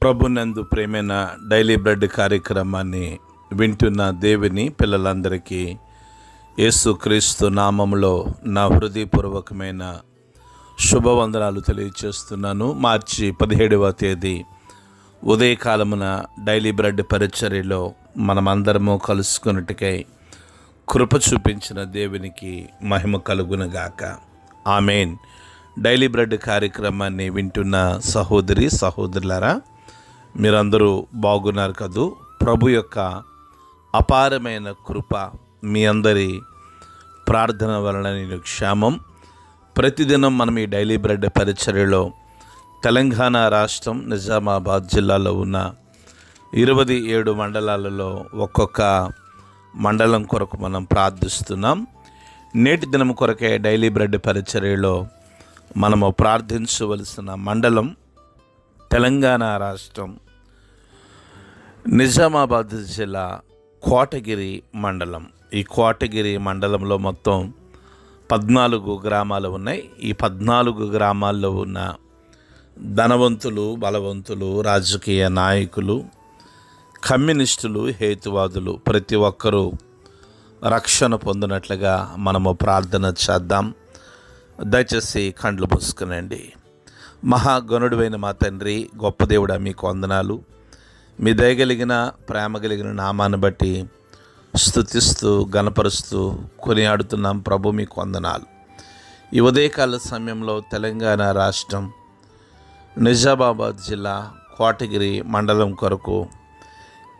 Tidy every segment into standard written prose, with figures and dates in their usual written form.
ప్రభునందు ప్రేమైన daily bread కార్యక్రమాన్ని వింటున్న దేవుని పిల్లలందరికీ యేసుక్రీస్తు నామములో నా హృదయపూర్వకమైన శుభవందనాలు తెలియచేస్తున్నాను. మార్చి 17వ తేదీ ఉదయకాలమున డైలీ బ్రెడ్ పరిచర్యలో మనమందరము కలుసుకున్నట్టుకై కృప చూపించిన దేవునికి మహిమ కలుగునుగాక. ఆమేన్. డైలీ బ్రెడ్ కార్యక్రమాన్ని వింటున్న సహోదరి సహోదరులారా, మీరందరూ బాగున్నారు కదూ? ప్రభు యొక్క అపారమైన కృప మీ అందరి ప్రార్థన వలన నేను క్షేమం. ప్రతిదినం మనం ఈ డైలీ బ్రెడ్ పరిచర్యలో తెలంగాణ రాష్ట్రం నిజామాబాద్ జిల్లాలో ఉన్న 27 మండలాలలో ఒక్కొక్క మండలం కొరకు మనం ప్రార్థిస్తున్నాం. నేటి దినం కొరకే డైలీ బ్రెడ్ పరిచర్యలో మనము ప్రార్థించవలసిన మండలం తెలంగాణ రాష్ట్రం నిజామాబాద్ జిల్లా కోటగిరి మండలం. ఈ కోటగిరి మండలంలో మొత్తం 14 గ్రామాలు ఉన్నాయి. ఈ 14 గ్రామాల్లో ఉన్న ధనవంతులు, బలవంతులు, రాజకీయ నాయకులు, కమ్యూనిస్టులు, హేతువాదులు ప్రతి ఒక్కరూ రక్షణ పొందినట్లుగా మనము ప్రార్థన చేద్దాం. దయచేసి కండ్లు మూసుకునండి. మహాగణుడువైన మా తండ్రి, గొప్ప దేవుడా, మీకు వందనాలు. మీ దయగలిగిన ప్రేమ కలిగిన నామాన్ని బట్టి స్తుతిస్తూ గణపరుస్తూ కొనియాడుతున్నాం. ప్రభు, మీకు వందనాలు. ఈ ఉదయకాల సమయంలో తెలంగాణ రాష్ట్రం నిజామాబాద్ జిల్లా కోటగిరి మండలం కొరకు,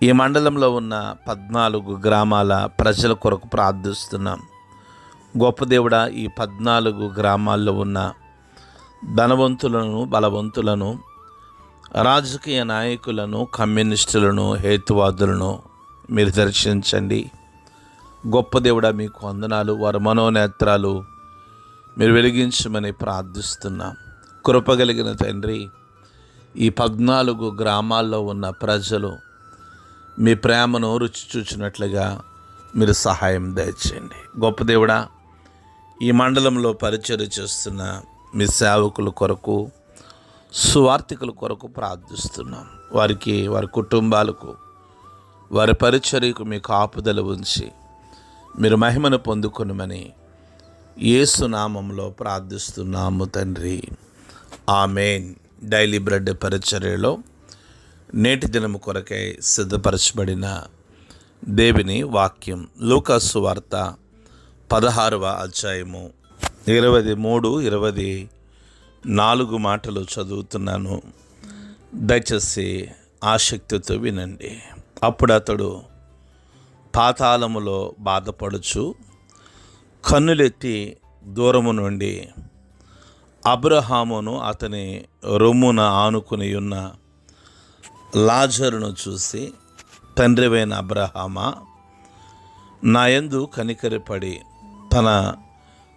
ఈ మండలంలో ఉన్న 14 గ్రామాల ప్రజల కొరకు ప్రార్థిస్తున్నాం. గొప్ప దేవుడా, ఈ 14 గ్రామాల్లో ఉన్న ధనవంతులను, బలవంతులను, రాజకీయ నాయకులను, కమ్యూనిస్టులను, హేతువాదులను మీరు దర్శించండి. గొప్ప దేవుడా, మీకు వందనాలు. వారి మనోనేత్రాలు మీరు వెలిగించమని ప్రార్థిస్తున్నాం. కృపగలిగిన తండ్రి, ఈ 14 గ్రామాల్లో ఉన్న ప్రజలు మీ ప్రేమను రుచి చూచినట్లుగా మీరు సహాయం దయచేయండి. గొప్ప దేవుడా, ఈ మండలంలో పరిచర్య చేస్తున్న మీ సేవకుల కొరకు, సువార్థికుల కొరకు ప్రార్థిస్తున్నాం. వారికి, వారి కుటుంబాలకు, వారి పరిచర్యకు మీ కాపుదల ఉంచి మీరు మహిమను పొందుకొనుమని యేసు నామంలో ప్రార్థిస్తున్నాము తండ్రి. ఆమేన్. డైలీ బ్రెడ్ పరిచర్యలో నేటి దినము కొరకై సిద్ధపరచబడిన దేవుని వాక్యం లూకా సువార్త 16వ అధ్యాయము 23, 24 మాటలు చదువుతున్నాను. దయచేసి ఆసక్తితో వినండి. అప్పుడు అతడు పాతాళములో బాధపడుచు కన్నులెత్తి దూరము నుండి అబ్రహామును అతని రొమ్మున ఆనుకుని ఉన్న లాజరును చూసి, తండ్రివైన అబ్రహామా, నా యందు కనికరపడి తన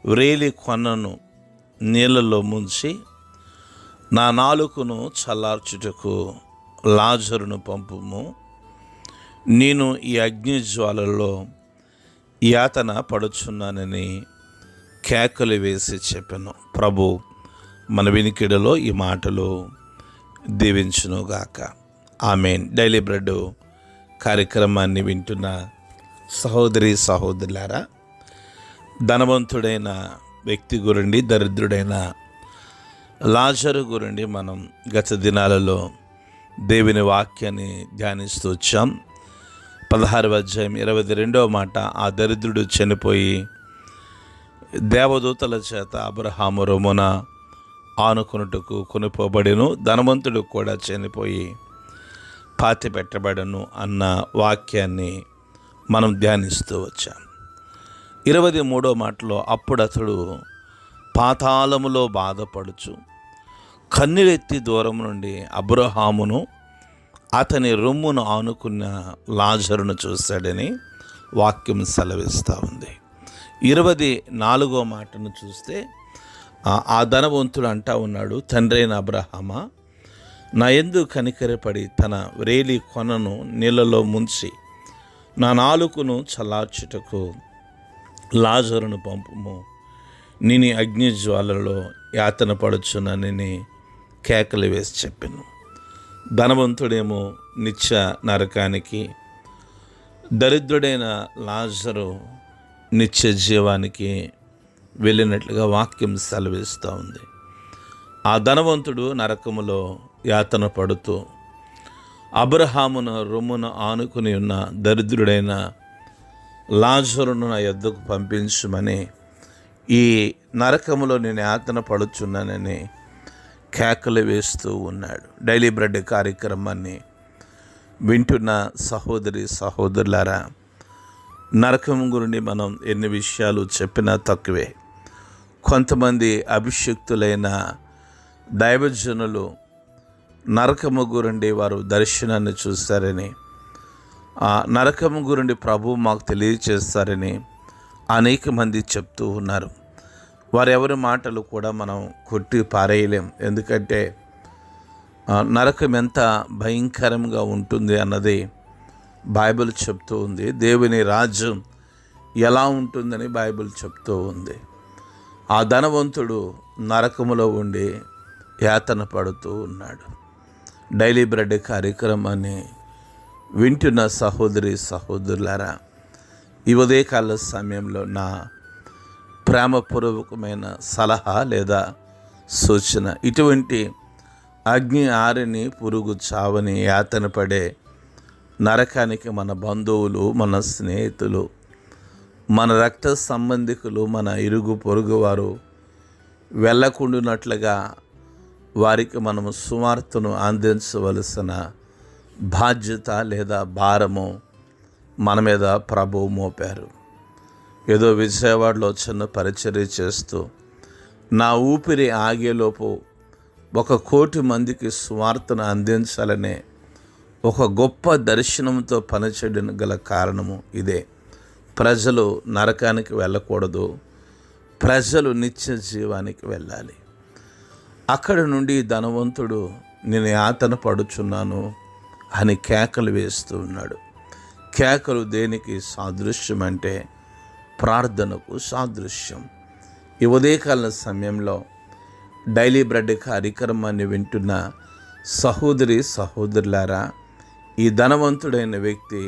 వ్రేలి కొనను నీళ్ళలో ముంచి నా నాలుకను చల్లార్చుటకు లాజరును పంపుము. నేను ఈ అగ్ని జ్వాలలో యాతన పడుచున్నానని కేకలు వేసి చెప్పాను. ప్రభు మన వినికిడిలో ఈ మాటలు దీవించునుగాక. ఆమేన్. డైలీ బ్రెడ్ కార్యక్రమాన్ని వింటున్న సహోదరి సహోదరులారా, ధనవంతుడైన వ్యక్తి గురించి, దరిద్రుడైన లాజరు గురించి మనం గత దినాలలో దేవుని వాక్యాన్ని ధ్యానిస్తూ వచ్చాం. 16వ అధ్యాయం 22వ మాట, ఆ దరిద్రుడు చనిపోయి దేవదూతల చేత అబ్రహాము రొమ్మున ఆనుకొనుటకు కొనుపోబడెను, ధనవంతుడు కూడా చనిపోయి పాతి పెట్టబడను అన్న వాక్యాన్ని మనం ధ్యానిస్తూ వచ్చాం. 23వ మాటలో, అప్పుడు అతడు పాతాళములో బాధపడుచు కన్నీరెత్తి దూరం నుండి అబ్రహామును అతని రొమ్మును ఆనుకున్న లాజరును చూశాడని వాక్యం సెలవిస్తూ ఉంది. 24వ మాటను చూస్తే, ఆ ధనవంతుడు అంటా ఉన్నాడు, తండ్రైన అబ్రహామా, నా యందు కనికరపడి తన వ్రేలి కొనను నీళ్ళలో ముంచి నా నాలుకను చల్లార్చుటకు లాజరును పంపుము. నేను అగ్ని జ్వాలలో యాతన పడుచునని కేకలు వేసి చెప్పాను. ధనవంతుడేమో నిత్య నరకానికి, దరిద్రుడైన లాజరు నిత్య జీవానికి వెళ్ళినట్లుగా వాక్యం సెలవిస్తూ ఉంది. ఆ ధనవంతుడు నరకములో యాతన పడుతూ అబ్రహామును రొమ్మున ఆనుకుని ఉన్న దరిద్రుడైన లాజరును నా యొద్దకు పంపించమని, ఈ నరకములో నేను యాతన పడుచున్నానని కేకలు వేస్తూ ఉన్నాడు. డైలీ బ్రెడ్ కార్యక్రమాన్ని వింటున్న సహోదరి సహోదరులారా, నరకం గురించి మనం ఎన్ని విషయాలు చెప్పినా తక్కువే. కొంతమంది అభిషిక్తులైన దైవజనులు నరకము గురించి వారు దర్శనాన్ని చూశారని, ఆ నరకము గురించి ప్రభు మాకు తెలియచేస్తారని అనేక మంది చెప్తూ ఉన్నారు. వారెవరి మాటలు కూడా మనం కొట్టి పారేయలేం. ఎందుకంటే నరకం ఎంత భయంకరంగా ఉంటుంది అన్నది బైబిల్ చెప్తూ ఉంది. దేవుని రాజ్యం ఎలా ఉంటుందని బైబిల్ చెప్తూ ఉంది. ఆ ధనవంతుడు నరకములో ఉండి యాతన పడుతూ ఉన్నాడు. డైలీ బ్రెడ్ కార్యక్రమాన్ని వింటున్న సహోదరి సహోదరులారా, ఈ ఉదయకాల సమయంలో నా ప్రేమపూర్వకమైన సలహా లేదా సూచన, ఇటువంటి అగ్ని ఆరిని పురుగు చావని యాతన పడే నరకానికి మన బంధువులు, మన స్నేహితులు, మన రక్త సంబంధికులు, మన ఇరుగు పొరుగు వారు వెళ్ళకుండానట్లుగా వారికి మనము సువార్తను అందించవలసిన బాధ్యత లేదా భారము మన మీద ప్రభువు మోపారు. ఏదో విజయవాడలో చిన్న పరిచర్య చేస్తూ నా ఊపిరి ఆగేలోపు 1,000,000 మందికి సువార్తను అందించాలనే ఒక గొప్ప దర్శనంతో పనిచేయడం గల కారణము ఇదే. ప్రజలు నరకానికి వెళ్ళకూడదు, ప్రజలు నిత్య జీవానికి వెళ్ళాలి. అక్కడి నుండి ధనవంతుడు నేను యాతన పడుచున్నాను అని కేకలు వేస్తూ ఉన్నాడు. కేకలు దేనికి సాదృశ్యం అంటే ప్రార్థనకు సాదృశ్యం. ఈ ఉదయకాల సమయంలో డైలీ బ్రెడ్ కార్యక్రమాన్ని వింటున్న సహోదరి సహోదరులారా, ఈ ధనవంతుడైన వ్యక్తి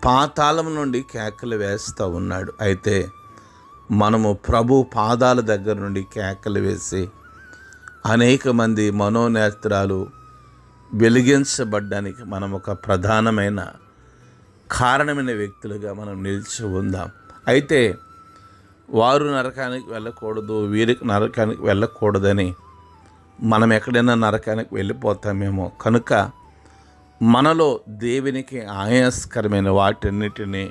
పాతాళం నుండి కేకలు వేస్తూ ఉన్నాడు. అయితే మనము ప్రభు పాదాల దగ్గర నుండి కేకలు వేసి అనేక మంది మనోనేత్రాలు వెలిగించబడ్డానికి మనం ఒక ప్రధానమైన కారణమైన వ్యక్తులుగా మనం నిలిచి ఉందాం. అయితే వారు నరకానికి వెళ్ళకూడదు, వీరికి నరకానికి వెళ్ళకూడదని మనం ఎక్కడైనా నరకానికి వెళ్ళిపోతామేమో. కనుక మనలో దేవునికి ఆయాస్కరమైన వాటన్నిటినీ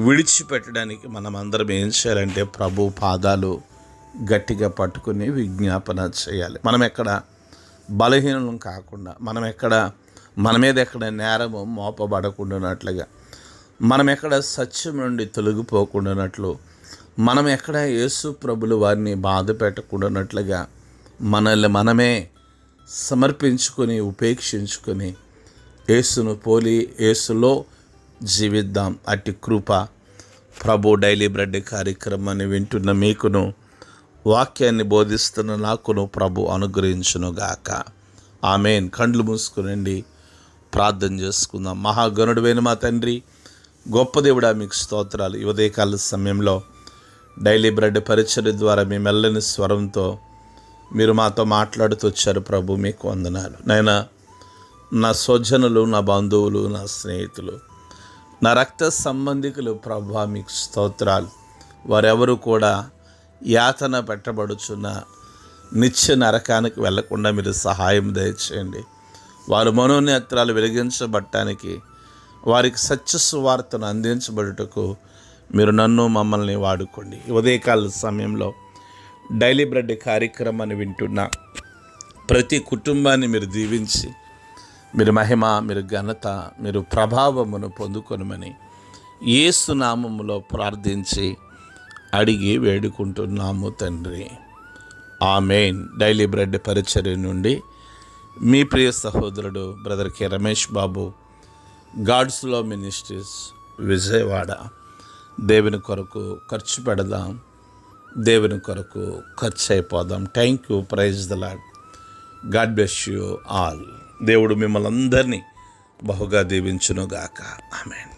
విడిచిపెట్టడానికి మనం అందరం ఏం చేయాలంటే ప్రభు పాదాలు గట్టిగా పట్టుకుని విజ్ఞాపన చేయాలి. మనం ఎక్కడ బలహీనం కాకుండా, మన మీద ఎక్కడ నేరము మోపబడకుండానట్లుగా, మనం ఎక్కడ సత్యం నుండి తొలగిపోకుండానట్లు, మనం ఎక్కడ యేసు ప్రభులు వారిని బాధ పెట్టకుండానట్లుగా మనల్ని మనమే సమర్పించుకొని ఉపేక్షించుకొని యేసును పోలి యేసులో జీవిద్దాం. అట్టి కృప ప్రభు డైలీ బ్రెడ్ కార్యక్రమాన్ని వింటున్న మీకును, వాక్యాన్ని బోధిస్తున్న నాకును ప్రభు అనుగ్రహించునుగాక. ఆమేన్. కండ్లు మూసుకునండి, ప్రార్థన చేసుకుందాం. మహాగణుడైన మా తండ్రి, గొప్ప దేవుడా, మీకు స్తోత్రాలు. ఈ ఉదయకాల సమయంలో డైలీ బ్రెడ్ పరిచర్య ద్వారా మీ మెల్లని స్వరంతో మీరు మాతో మాట్లాడుతూ వచ్చారు ప్రభు, మీకు వందనాలు. నాయనా, నా స్వజనులు, నా బంధువులు, నా స్నేహితులు, నా రక్త సంబంధికులు ప్రభు, మీకు స్తోత్రాలు. వారెవరు కూడా యాతన పెట్టబడుచున్న నిత్య నరకానికి వెళ్లకుండా మీరు సహాయం దయచేయండి. వారు మనోనేత్రాలు వెలిగించబడటానికి, వారికి సత్య సువార్తను అందించబడుటకు మీరు నన్ను మమ్మల్ని వాడుకోండి. ఉదయకాల సమయంలో డైలీ బ్రెడ్ కార్యక్రమాన్ని వింటున్న ప్రతి కుటుంబాన్ని మీరు దీవించి, మీరు మహిమ, మీరు ఘనత, మీరు ప్రభావమును పొందుకొనమని యేసు నామములో ప్రార్థించి అడిగి వేడుకుంటున్నాము తండ్రి. ఆమేన్. డైలీ బ్రెడ్ పరిచర్య నుండి మీ ప్రియ సహోదరుడు brother K Ramesh Babu, God's love ministries, Vijayawada. దేవుని కొరకు ఖర్చు పెడదాం, దేవుని కొరకు ఖర్చు అయిపోదాం. Thank you. Praise the Lord. God bless you all. దేవుడు మిమ్మల్ని అందరినీ బహుగా దీవించునుగాక. ఆమేన్.